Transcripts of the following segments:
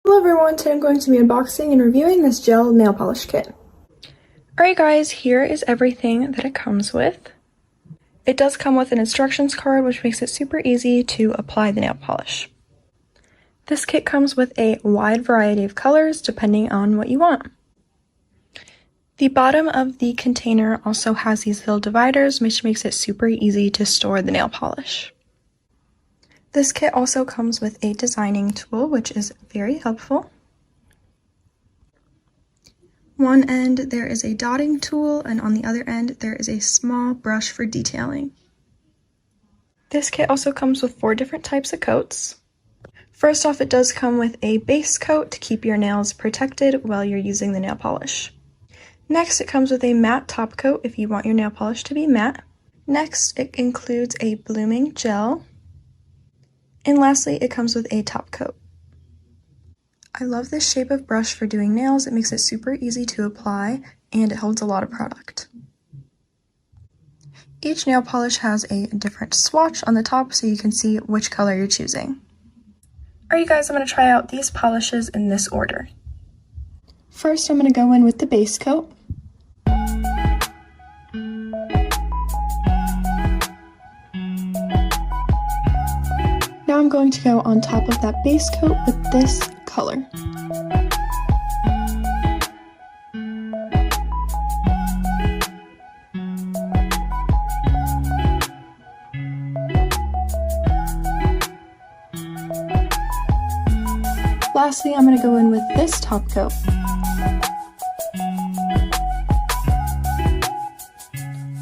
Hello everyone, today I'm going to be unboxing and reviewing this gel nail polish kit. Alright guys, here is everything that it comes with. It does come with an instructions card, which makes it super easy to apply the nail polish. This kit comes with a wide variety of colors depending on what you want. The bottom of the container also has these little dividers, which makes it super easy to store the nail polish. This kit also comes with a designing tool, which is very helpful. One end there is a dotting tool, and on the other end there is a small brush for detailing. This kit also comes with 4 different types of coats. First off, it does come with a base coat to keep your nails protected while you're using the nail polish. Next, it comes with a matte top coat if you want your nail polish to be matte. Next, it includes a blooming gel. And lastly, it comes with a top coat. I love this shape of brush for doing nails. It makes it super easy to apply and it holds a lot of product. Each nail polish has a different swatch on the top so you can see which color you're choosing. Alright guys, I'm going to try out these polishes in this order. First, I'm going to go in with the base coat. Now I'm going to go on top of that base coat with this color. Lastly, I'm going to go in with this top coat.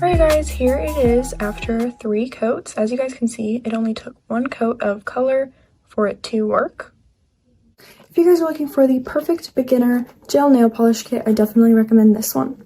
Alright guys, here it is after 3 coats. As you guys can see, it only took 1 coat of color for it to work. If you guys are looking for the perfect beginner gel nail polish kit, I definitely recommend this one.